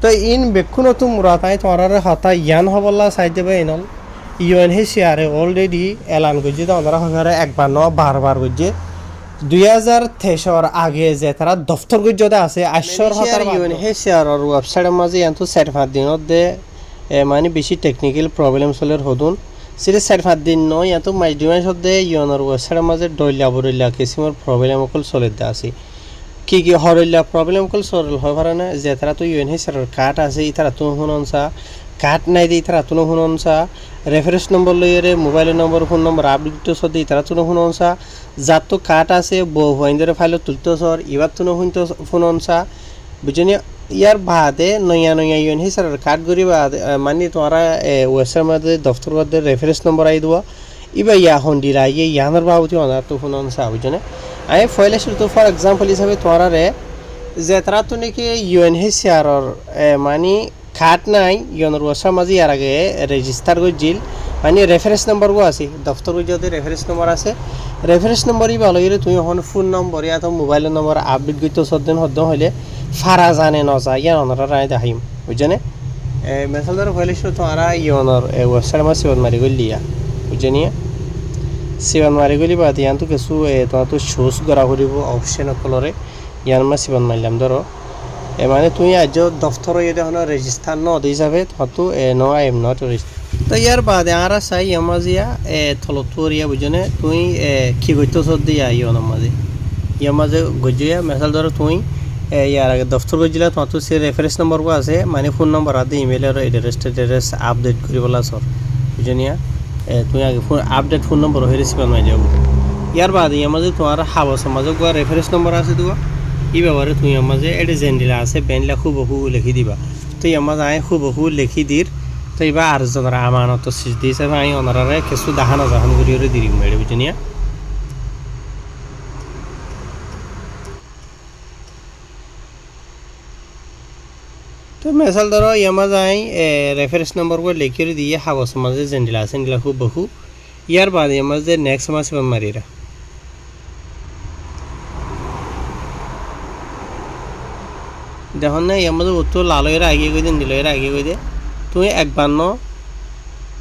তো ইন বেক্ষুন তো মুরাতাই তোমার হতা ইয়ান হবল্লা সাইতে বা ইনল UNHCR অলরেডি এলান করছে তোমার হকারে একবার ন বারবার করছে 2023 আগে যে তারা দফতর গজ্জতে আছে আশ্বর হতার UNHCR এর ওয়েবসাইটের মাঝে এত 4-5 দিনত দে মানে বেশি টেকনিক্যাল প্রবলেম চলের হদুন সেটা 4-5 দিন নয় এত মাস দে ইউএনর ওয়েবসাইটের মাঝে ডইলা বড়ইলা কিসিমর প্রবলেম অকল চলে দে আছে কি হরইলা প্রবলেম অকল চল হয় পারে না যে তারা তো UNHCR এর কার্ড আছে ইতারা তো হুননসা কার্ড নাই দি ইতারা তো হুননসা রেফারেন্স নম্বর লইরে mobile number phone number update সদি ইতারা তো হুননসা যার তো কার্ড আছে বইন্দরে ফাইল তুলতেছর ইবার তো হুননসা বুঝনি ইয়ার বাদে নয়া UNHCR এর কার্ড গরি বাদে মানে তোমরা ওয়েবসাইটের মধ্যে দফতর মধ্যে রেফারেন্স নম্বর আই দেবো ইবা ইয়া হন্ডিরা ইয়ানোর বাবুতি অনার তো হুননসা বুঝনে আমি ফয়লে শুরু ফর এক্সাম্পল হিসাবে তোমরা যে তারা তো নাকি UNHCR এর মানে কার্ড নাই ইউএনর ওয়েবসাইটের মাঝে ইয়ার আগে রেজিস্টার করছিল মানে রেফারেন্স নম্বরও আছে দফতর যদি রেফারেন্স নম্বর আছে রেফারেন্স নম্বরই ভালো হলে তুমি এখন ফোন নম্বর ইয়া তো মোবাইল নম্বর আপডেট করতে সদ্দিন হদ্দ হলে ফারা জানে নজা ইয়া অনরা রায় দেখাইম বুঝছেনে মেসাল ধরো হইলে শুধু তোমরা ইউএনর ওয়েবসাইটের মাঝে সিবন মারি গলি ইয়া বুঝছেনি সিবন মারি গলি বাদ ইয়ান তো কিছু তোমার তো শোজ করা করিব অপশন কলরে ইয়ান মা সিবন মারলাম ধরো মানে তুমি আজ দফতর যদি এখন রেজিস্টার ন দিয়ে যাবে তো নো আই এম নট তো ইয়ার বাদে আর চাই ইয়ামাজিয়া থলতুরিয়া বুঝনে তুই কি করতে দিয়া ইয়নের মাঝে ইয়ার মাঝে গজিয়া মেসাল ধরো তুই ইয়ার আগে দফতর গজিলা তোমার তো সে রেফারেন্স নম্বরও আছে মানে ফোন নম্বর আদি ইমেলের এড্রেস আপডেট করিবলা সর বুঝনিয়া তুই আগে ফোন আপডেট ফোন নম্বর হয়ে রিসিভ মাই যাব ইয়ার বাদে ইয়ার মাঝে তোমার হাবস মাঝে গোয়া রেফারেন্স নম্বর আছে তোমার এই ব্যাপারে তুমি আমার যে এটা জেন্ডিলা আছে বেনলা হুবহু লিখি দিবা তো আমার আয় হুবহু লিখি দির তো এবার আর জনরা আমানত সিজ দিয়েছে আমি ওনারা কিছু দেখানো যখন করি দিই মেরে বুঝিনিয়া তো মেসাল ধরো ইয়ামা যাই রেফারেন্স নম্বর করে লিখে দিয়ে হাবস মাঝে জেন্ডিলা আছে জেন্ডিলা হুবহু ইয়ার বাদে আমার যে নেক্সট মাস মারিরা দেখুন না ইয়ার মধ্যে উত্তর লালয়ের আগে কই দিন দিলয়ের আগে কই দে তুমি একবার ন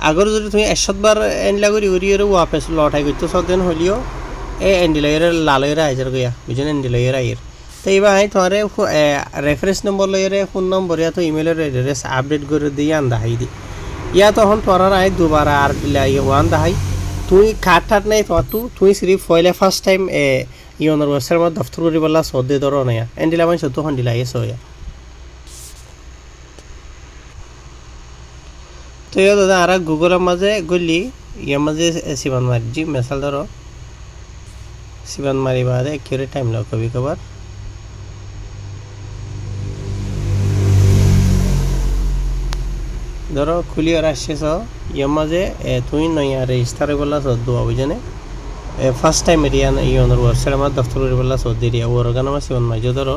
আগর যদি তুমি 100বার এন্ডলা করি ওয়াপস লটাই করতে সদেন হলিও এই এন্ডিলয়ের লালয়ের আইজার গয়া বুঝেন এন্ডিলয়ের আইর তো এবার আই তোমার রেফারেন্স নম্বর লয়ের ফোন নম্বর ইয়া তো ইমেলের এড্রেস আপডেট করে দিয়ে আন দাহাই দি ইয়া তখন তোর আই দুবার আর ওয়ান দাহাই তুই কাট ঠাট নাই তোমার তুই সিরিফ ফয়লে ফার্স্ট টাইম ইউএনর ওয়েবসাইটের মধ্যে দফতর করি বললা সদে ধরো না এন্ডিলা মানে সত্য হন্ডিলা এসো তো ইয়া দাদা আর গুগলের মাঝে গলি ইয়ার মাঝে সিবান মারি মেসাল ধরো সিবান মারি বাদে একেবারে টাইম লাগ কবি কবার ধরো খুলি আর আসছে ইয়ার মাঝে তুই নয়া রেজিস্টার বললা সদ্য বুঝনে ফার্স্ট টাইম এরিয়া ইউএনর ওয়েবসাইটের মধ্যে দফতর করি বললা সদ্য এরিয়া ওরগান আমার সিবান মাঝে ধরো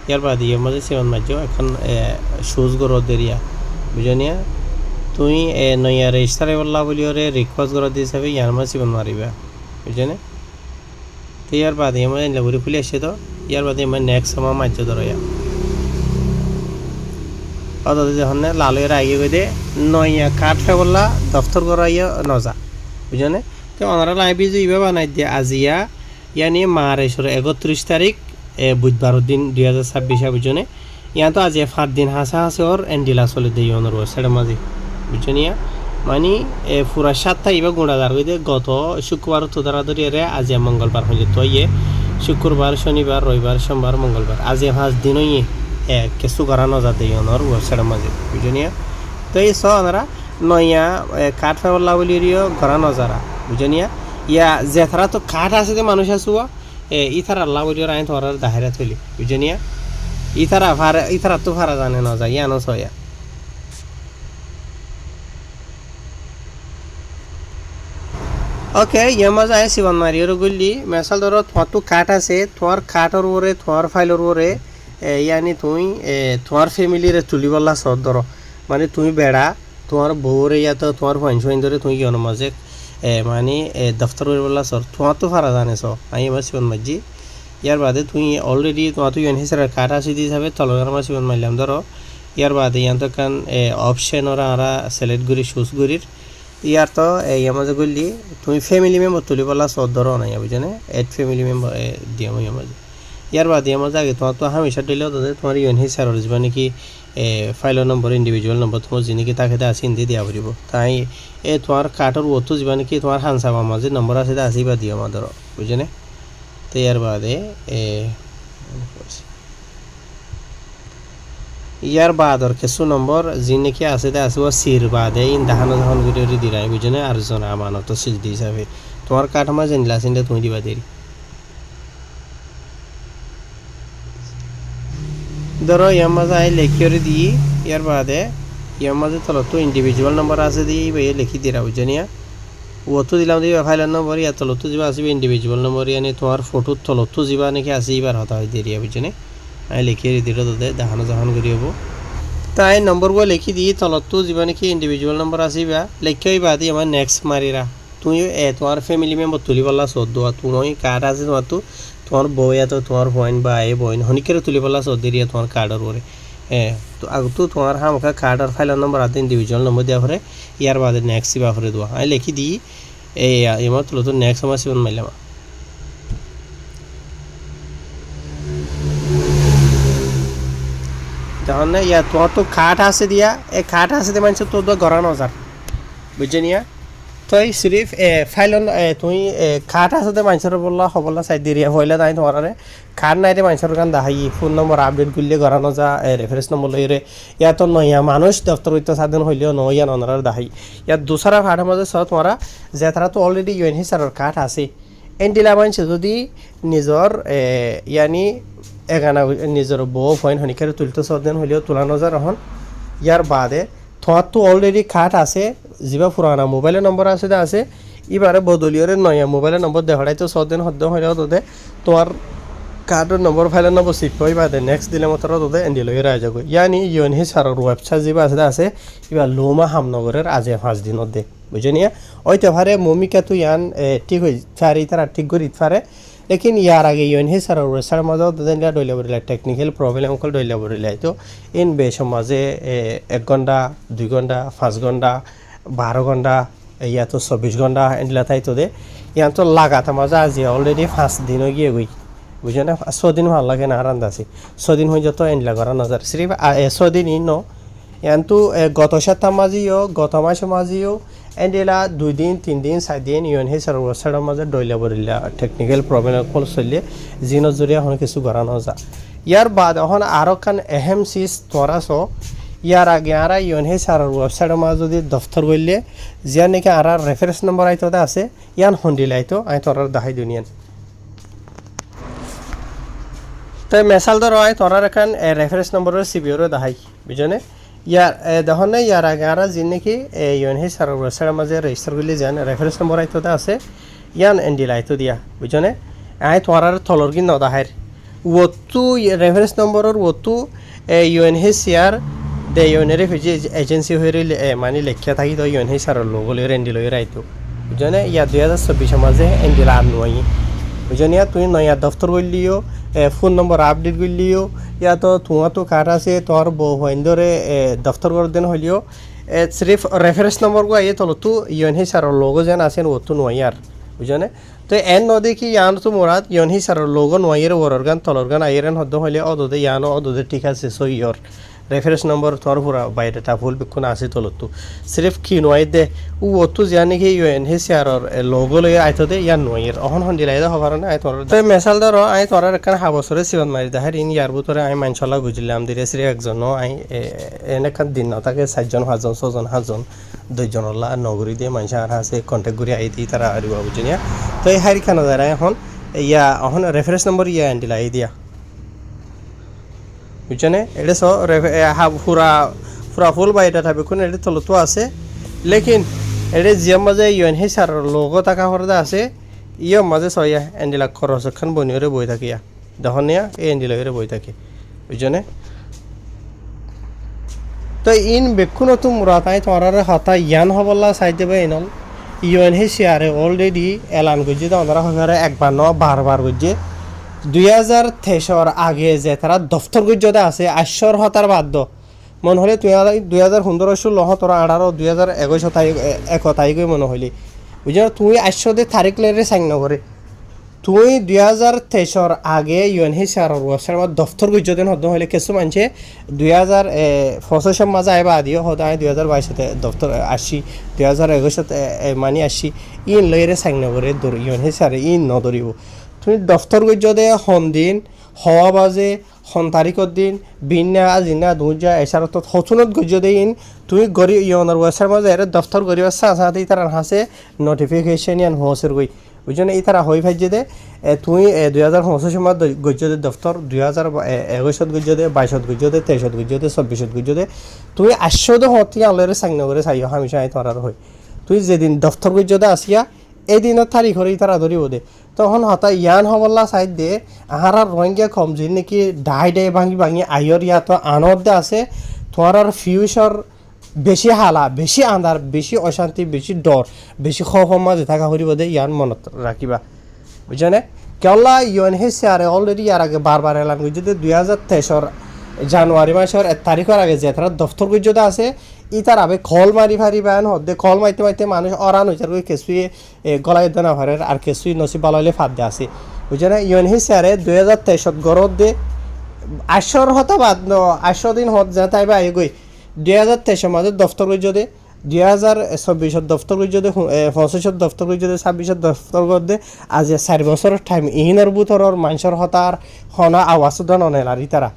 ইয়ার বাদে ইয়ার মাঝে সিবান মাঝে এখন শুজ গরদ এরিয়া বুঝনিয়া তুই নয়া রেজিস্টার বললা বলি ওরে রিকোয়েস্ট করা দিয়ে যাবে ইয়ার মাঝে সিবান মারিবা বুঝনে তো ইয়ার বাদে আমার লেবুরি খুলে আসছে তো ইয়ার বাদে আমার নেক্সট আমার মাঝে ধরো ইয়া অত যখন লালয়ের আগে কই দে নয়া কাঠ ফে বললা দফতর করা ইয়া নজা বুঝনে তো ওনারা লাইবি যে ইবা বানাই দিয়ে আজিয়া ইয়ানি মারেশ্বর 31 তারিখ বুধবার দিন 2026 বুঝনে ইয়া তো আজ 5 দিন হাসা হাসে ওর এন্ডিলা চলে দেই ওনার ওয়েবসাইটের মাঝে বুঝনিয়া মানে পুরা 7টা ইবা গুণাদার কই দে গত শুক্রবার তো ধরাধরি রে আজ মঙ্গলবার হয়ে তো ইয়ে শুক্রবার শনিবার রবিবার সোমবার মঙ্গলবার আজ 5 দিন ইয়ে কিছু করানো যাতে ওনার ওয়েবসাইটের মাঝে বুঝনিয়া তো এই ওনারা নয়া কাঠ ফেবল্লা বলি করানো যারা বুঝনিয়া ইয়া যে তারা তো কাঠ আছে যে মানুষ আসুয়া ইথার আল্লাহ বলি আইন তোমার দাহেরা থইলি বুঝনিয়া ইথারা তো ভাড়া জানে না যায় ইয়া নয়া ওকে ইয়ার মাঝে আয় সিবান মারিওর গলি মেসাল ধরো তোমার তো কাঠ আছে তোমার কাঠর ওরে তোমার ফাইলের ওরে ইয়ানি তুমি তোমার ফ্যামিলিরে তুলি বললা সদ ধরো মানে তুমি বেড়া তোমার বউরে ইয়া তো তোমার ফাইন ধরে তুমি কি মাঝে মানে দফতর করে বললা সর তোমার তো ফারা জানে আমি আমার সিবন মাঝি ইয়ার বাদে তুমি অলরেডি তোমার তো UNHCR কার্ড আছে দিয়ে যাবে তলগার আমার সিবন মারলাম ধরো ইয়ার বাদে ইয়ান তো কান অপশন ওরা আরা সিলেক্ট করি চুজ করির ইয়ার তো ইয়ার মাঝে করলি তুমি ফ্যামিলি মেম্বার তুলি বলা সদর নাই বুঝনে এড ফ্যামিলি মেম্বার দিয়ে মই মাঝে ইয়ার বাদে ইয়ার মাঝে আগে তোমার তো হামেশা দিলেও তো তোমার ইউএনএইচ সার্ভার যাবে নাকি ফাইলের নম্বর ইন্ডিভিজুয়াল নম্বর তোমার যিনি তাকে আছে হিন্দি দিয়া পড়ব তাই তোমার কার্ডর ওতো যাবা নাকি তোমার হানসাবার মাঝে নম্বর আছে আসি বা দিও আমাদের বুঝনে তো ইয়ার বাদে ইয়ার বাদর কিছু নম্বর যি নাকি আছে আছে ও সির বাদে ইন দাহানো যখন গুড়ি দিলাই বুঝনে আর জন আমানত সিল দি হিসাবে তোমার কাঠ মাঝে জানলা চিন্তা তুমি দিবা দেরি ধরো ইয়ার মাঝে আই লেখিওরে দিই ইয়ার বাদে ইয়ার মাঝে তলো তো ইন্ডিভিজুয়াল নম্বর আছে দিই ভাই লিখি দিরা বুঝনিয়া ও তো দিলাম দিবা ফাইলের নম্বর ইয়া তলো তো যাবা আসবে ইন্ডিভিজুয়াল নম্বর ইয়ানি তোমার ফটো তলো তো যাবা নাকি আসি এবার হতা হয় দেরিয়া বুঝনে আই লিখিয়ে দিল তোদের দেখানো যখন করি হবো তাই নম্বরগুলো লিখি দিই তলত তো যাবা নাকি ইন্ডিভিজুয়াল নম্বর আসিবা লিখিয়ে বাদি আমার নেক্সট মারিরা তুমি তোমার ফ্যামিলি মেম্বার তুলি বললা চোদ্দ তুমি কার্ড আছে তোমার তো তোমার বই এত তোমার বইন বা এ বইন হনিকের তুলি বললা চৌধুরী তোমার কার্ডর পরে তো আগ তো তোমার হামকা কার্ডর ফাইলের নম্বর আছে ইন্ডিভিজুয়াল নম্বর দেওয়া পরে ইয়ার বাদে নেক্সট সিবা পরে দেওয়া আমি লিখি দিই এমার তুলো তো নেক্সট আমার সিবন মাইলাম যখন না ইয়া তোমার তো কাঠ আছে দিয়া এই কাঠ আছে দিয়ে মানুষ তো গড়ানো যার বুঝছে নিয়া তো সিরিফ ফাইল তুমি কাঠ আছে মানুষের বললা হবলা সাইড দিয়ে হইলে তাই তোমার কাঠ নাই মানুষের কান দাহাই ফোন নম্বর আপডেট করলে গড়ানো যা রেফারেন্স নম্বর লইরে ইয়াত নয়া মানুষ দপ্তর হইতে সাধন হইলেও নয়া ননার দাহাই ইয়াত দুসরা কাঠের মধ্যে সব তোমারা যে তারা তো অলরেডি ইউএনএইচ সার্ভার কাঠ আছে এন্ডিলা মানুষ যদি নিজর ইয়ানি এগানা নিজের বউ ফইন হনিকারে তুলতে সদেন হইলেও তুলানো যা রহন ইয়ার বাদে তোমার তো অলরেডি কাঠ আছে যা পুরানা মোবাইলের নম্বর আছে আছে এবারে বদলিয়রের নয়া মোবাইলের নম্বর দেখাই তো সদেন হদ্দ হইলেও তোদের তোমার কার্ডের নম্বর ফাইলের নম্বর সিট পাই বাদে নেক্সট দিলে মতো তোদের এন্ডি লই রায় যাবো ইয়ানি ইউএনএইচ সার্ভার ওয়েবসাইট যা আছে এবার লোমা হামনগরের আজ 5 দিনত দে বুঝে নিয়ে ওইতে পারে মমিকা তো ইয়ান ঠিক হয়ে চারি তারা ঠিক করে পারে लेकिन यार आगे ইউএনএইচ সার্ভার ওয়েবসাইট মজা দিলা ডইলা বরিলা টেকনিক্যাল প্রবলেম কল ডইলা বরিলা তো ইন বেশ মাঝে 1 ঘন্টা 2 ঘন্টা 5 ঘন্টা 12 ঘন্টা ইয়া তো 24 ঘন্টা এন্ডলা তাই তো দে ইয়ান তো লাগাতা মজা আজি অলরেডি 5 দিন গিয়ে গই বুঝে না 6 দিন ভালো লাগে না আরান্দাছি 6 দিন হই যত এন্ডলা করা নজর সিরিফ 6 দিন ইনো ইয়ান তো গত সপ্তাহ মাঝিও গত মাস মাঝিও এন্ডেলা 2 দিন 3 দিন 4 দিন ইউএনএইচ সার্ভার ওয়েবসাইটের মাঝে ডইলা বরিলা টেকনিক্যাল প্রবলেম কল চললে জিনো জরিয়া হন কিছু গড়ানো যা ইয়ার বাদ এখন আরো কান এহেম সিস তোরাস ইয়ার আগে আরা ইউএনএইচ সার্ভার ওয়েবসাইটের মাঝে যদি দফতর গইলে জিয়া নাকি আর রেফারেন্স নম্বর আইতো আছে ইয়ান হন্ডিলাইতো আই তোরার দাহাই দুনিয়ান তাই মেসাল ধর হয় তোরার এখান রেফারেন্স নম্বরের সিবিওরে দাহাই বুঝনে ইয়ার দেখুন না ইয়ার আগে আর যি নাকি ইউএনএইচ সার্ভার ওয়েবসাইটের মাঝে রেজিস্টার করলে যান রেফারেন্স নম্বর আইতো আছে ইয়ান এন্ডি লাইতো দিয়া বুঝনে আই তোমার তলর কিন নদাহের ওতু রেফারেন্স নম্বরের ওতু ইউএনএইচ ইয়ার দে ইউএন রেফিউজি এজেন্সি হয়ে মানে লেখিয়া থাকি তো ইউএনএইচ সার্ভার লোক লই এন্ডি লই রাইতো বুঝনে ইয়া 2024 মাঝে এন্ডি লান নয় বুঝনি তুই নয়া দফতর করলিও ফোন নম্বর আপডেট করলিও ইয়া তো তোমার তো কার্ড আছে তোর বন্ধরে দফতর করে দেন হলিও সিরিফ রেফারেন্স নম্বর গো আইয়ে তলো তো ইউএনএইচ সার্ভার লোগো যেন আছেন ও তো নয় আর বুঝনে তো এন নদে কি ইয়ান তো মোরাত ইউএনএইচ সার্ভার লোগো নয়ের ওরর গান তলর গান আইরেন হদ্দ হইলে অদদে ইয়ানো অদদে ঠিক আছে সো ইয়র রেফারেন্স নম্বর তোর পুরা বাইরেটা ভুল বিক্ষণ আছে তলতো সিরিফ কি নয় দে ও তো জানি কি ইউএনএইচ সার্ভার লোগো লই আইতো দে ইয়ান নয়ের অহন হন্দিলাই দে হবার না আই তোর তো মেসাল ধর আই তোর কান হাবসরে সিবন মারি দা হার ইন ইয়ার ভিতরে আই মানছলা বুঝলাম দিরে সিরি একজন আই এনে কান দিন না তাকে 4 জন 5 জন 6 জন 7 জন 2 জন লা নগরী দিয়ে মানুষ আর আছে কন্টাক্ট করি আই দি তারা আরিব বুঝনিয়া তো এই হারি খানা দাঁড়ায় এখন ইয়া এখন রেফারেন্স নম্বর ইয়া এন্ডিলাই দিয়া বুঝছেনে এটা সব পুরা পুরা ফুল বা এটা থাকবে কোন এটা তলত আছে লেকিন এটা জিয়ার মাঝে ইউএনএইচ সার্ভার লোগো থাকা হরদা আছে ইয়ার মাঝে সয়া এন্ডিলা খরচ খান বনিয়রে বই থাকিয়া দহনিয়া এই এন্ডিলরে বই থাকে বুঝছেনে তো ইন বেক্ষুন তো মুরাতাই তোরারে হতা ইয়ান হবলা সাইতে বা এনল ইউএনএইচ সার্ভারে অলরেডি এলান গজি তো আমরা হরে একবার ন বারবার গজি 2023 আগে যে তারা দফতর গুজতে আছে আশ্বর হতার বাধ্য মন হলে তুই 2015-16 তোরা 18 2021 তারিখে মনে হইলি বুঝলি তুই আসছো দে তারিখ লেরে সাইন নগরে তুই 2023 আগে UNHCR ওয়েবসাইট দফতর গুজদিন হদ হইলে কিছু মানুষে 2025 মাঝে আইবা আদিও হদ 2022 দফতর আসি 2021 মানি আসি ইন লইরে সাইন নগরে দর UNHCR ইন নদরিব তুমি দফতর গুজদে হন দিন হওয়া বাজে হন তারিখর দিন বিনা আজিনা দুজা এছাড়া হচুনত গজদে ইন তুই গরি ইয়নার ওয়েবসাইট মাঝে এর দফতর গরিবার সাথে তার হাসে নোটিফিকেশন ইয়ান হসের গই বুঝছেন এই তারা হয়ে ভাই যে তুই 2025 মাস গজ্জদে দফতর 2021 গজ্জদে 22 গজ্জদে 23 গজ্জদে 24 গজ্জদে তুই 800 হতি আলরে সাংনগরে চাইও হামেশা আই তোরার হই তুই যেদিন দফতর গজ্জদে আসিয়া এই দিনের তারিখ হরে তারা ধরিব দে তখন হতা ইয়ান হবল্লা সাইড দে আহার রোহিঙ্গা কম যে নাকি ডাই ভাঙি ভাঙি আইয়র ইয়া তো আনন্দে আছে তোরার ফিউচার বেশি হালা বেশি আন্ধার বেশি অশান্তি বেশি ডর বেশি খৌফ মাঝে থাকা হরিব দে ইয়ান মনত রাখিবা বুঝছনে কেলা UNHCR অলরেডি ইয়ার আগে বারবার এলান করছে যে 2023 জানুয়ারি মাসের 1 তারিখের আগে যে তারা দফতর গুজতে আছে ই তার আবে কল মারি ফারিবান হদে কল মাইতে মাইতে মানুষ অরান হইছে আর কিছুই গলায় দেনা হরের আর কিছুই নসিব বালাইলে ফাদ দে আছে বুঝছনে UNHCR 2023 গরদ দে 800 হতা বাদ 800 দিন হত যা তাইবা আই গই 2023 মাঝে দফতর গুজতে 2024 দফতর গুজতে 25 দফতর গুজতে 26 দফতর গদে আজ 4 বছরের টাইম ইহিনের বুতরর মানুষের হতার হনা আওয়াজ দন অনেলারি তারা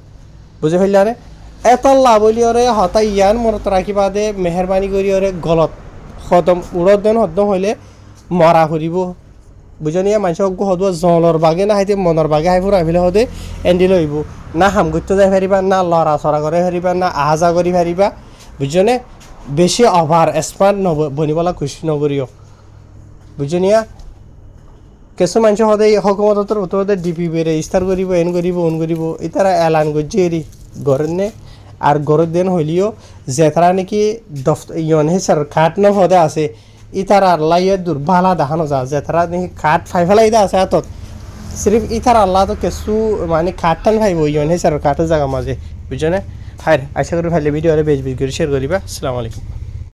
বুঝে ফেললারে এত লাভ হইলে হতা ইয়ান মনত রাখিবা দে মেহরবানি করি ওরে গলত খতম উড়দন হদ্দম হইলে মরা করিব বুঝনিয়া মানুষ অজ্ঞ হদুয়া জলর বাগে না হাইতে মনের বাগে হাই ফুরা ফেলে হদে এন্ডি লইব না হাম করতে যাই পারিবা না লড়া চড়া করে পারিবা না আহাজা করি পারিবা বুঝছনে বেশি অভার স্মার্ট বনিবলা খুশি নগরীয় বুঝনিয়া কিছু মানুষ সদায় হকুমতর উত্তরতে ডিপি বেড়ে ইস্তার করিব এন করিব অন করিব ইতারা এলান করছে এরি গরের নে আর গরের দিন হইলেও যে তারা নাকি UNHCR খাট ন হদে আছে ইতারা আল্লাহ দূর বালা দেখানো যা যে তারা নাকি খাট ফাই ফেলাই আছে হাতত সিরিফ ইতার আল্লাহ তো কিছু মানে খাট টান ফাইব UNHCR খাটের জায়গা মাঝে বুঝছো না হায় আশা করি ভালো ভিডিও বেশ বেশ করে শেয়ার করিবা আসসালামু আলাইকুম